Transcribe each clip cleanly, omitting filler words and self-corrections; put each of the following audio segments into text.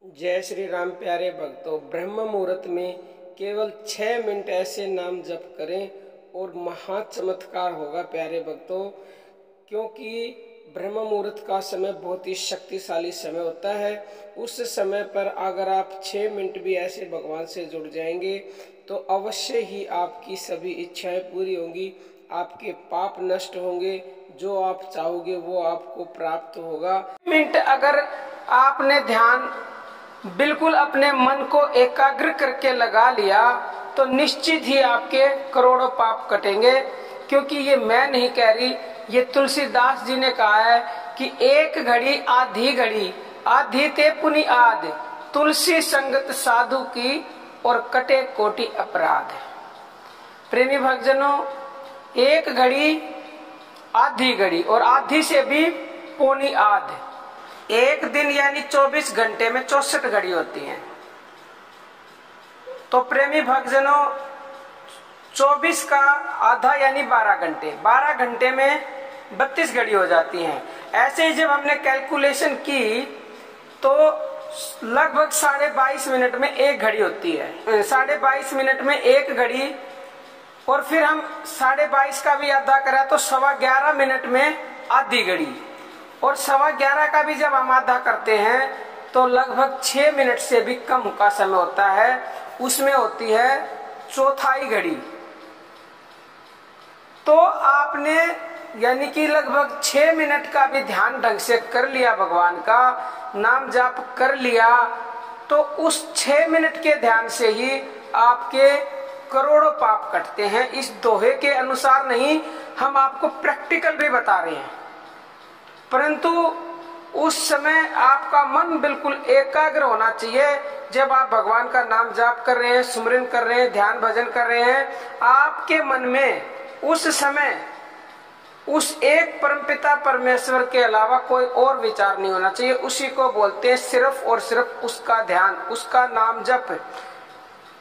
जय श्री राम। प्यारे भक्तों, ब्रह्म मुहूर्त में केवल 6 मिनट ऐसे नाम जप करें और महा चमत्कार होगा। प्यारे भक्तों, क्योंकि ब्रह्म मुहूर्त का समय बहुत ही शक्तिशाली समय होता है। उस समय पर अगर आप 6 मिनट भी ऐसे भगवान से जुड़ जाएंगे तो अवश्य ही आपकी सभी इच्छाएं पूरी होंगी, आपके पाप नष्ट होंगे, जो आप चाहोगे वो आपको प्राप्त होगा। मिनट अगर आपने ध्यान बिल्कुल अपने मन को एकाग्र करके लगा लिया तो निश्चित ही आपके करोड़ों पाप कटेंगे। क्योंकि ये मैं नहीं कह रही, ये तुलसीदास जी ने कहा है कि एक घड़ी आधी ते पुनि आद, तुलसी संगत साधु की और कटे कोटि अपराध। प्रेमी भक्तजनों, एक घड़ी और आधी से भी पौनी आध, एक दिन यानी 24 घंटे में 64 घड़ी होती हैं। तो प्रेमी भक्तजनों, 24 का आधा यानी 12 घंटे में 32 घड़ी हो जाती हैं। ऐसे ही जब हमने कैलकुलेशन की तो लगभग 22.5 मिनट में एक घड़ी होती है, 22.5 मिनट में एक घड़ी, और फिर हम 22.5 का भी आधा करें तो 11.15 मिनट में आधी घड़ी, और 11.15 का भी जब हम आधा करते हैं तो लगभग 6 मिनट से भी कम का समय होता है, उसमें होती है चौथाई घड़ी। तो आपने यानी कि लगभग 6 मिनट का भी ध्यान ढंग से कर लिया, भगवान का नाम जाप कर लिया, तो उस 6 मिनट के ध्यान से ही आपके करोड़ों पाप कटते हैं। इस दोहे के अनुसार नहीं, हम आपको प्रैक्टिकल भी बता रहे हैं। परंतु उस समय आपका मन बिल्कुल एकाग्र होना चाहिए। जब आप भगवान का नाम जाप कर रहे हैं, सुमिरन कर रहे हैं, ध्यान भजन कर रहे हैं, आपके मन में उस समय उस एक परमपिता परमेश्वर के अलावा कोई और विचार नहीं होना चाहिए। उसी को बोलते हैं सिर्फ और सिर्फ उसका ध्यान, उसका नाम जप।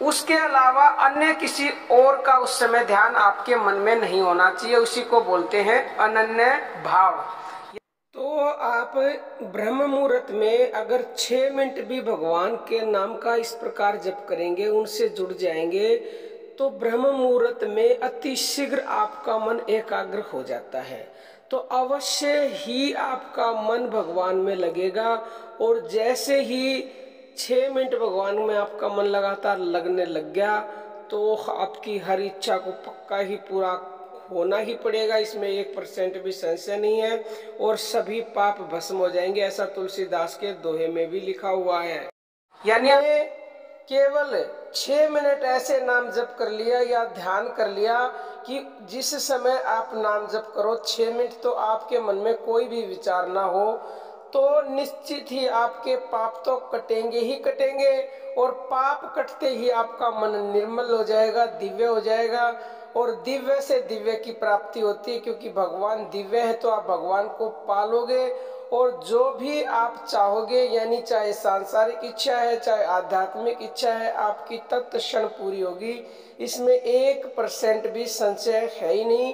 उसके अलावा अन्य किसी और का उस समय ध्यान आपके मन में नहीं होना चाहिए। उसी को बोलते हैं अनन्य भाव। तो आप ब्रह्म मुहूर्त में अगर 6 मिनट भी भगवान के नाम का इस प्रकार जप करेंगे, उनसे जुड़ जाएंगे, तो ब्रह्म मुहूर्त में अति शीघ्र आपका मन एकाग्र हो जाता है। तो अवश्य ही आपका मन भगवान में लगेगा, और जैसे ही 6 मिनट भगवान में आपका मन लगातार लगने लग गया तो आपकी हर इच्छा को पक्का ही पूरा होना ही पड़ेगा, इसमें 1% भी संशय नहीं है, और सभी पाप भस्म हो जाएंगे। ऐसा तुलसीदास के दोहे में भी लिखा हुआ है। यानी केवल 6 मिनट ऐसे नाम जप कर लिया या ध्यान कर लिया कि जिस समय आप नाम जप करो 6 मिनट तो आपके मन में कोई भी विचार ना हो, तो निश्चित ही आपके पाप तो कटेंगे ही कटेंगे, और पाप कटते ही आपका मन निर्मल हो जाएगा, दिव्य हो जाएगा, और दिव्य से दिव्य की प्राप्ति होती है। क्योंकि भगवान दिव्य है तो आप भगवान को पालोगे, और जो भी आप चाहोगे, यानी चाहे सांसारिक इच्छा है चाहे आध्यात्मिक इच्छा है, आपकी तत्क्षण पूरी होगी। इसमें 1% भी संशय है ही नहीं।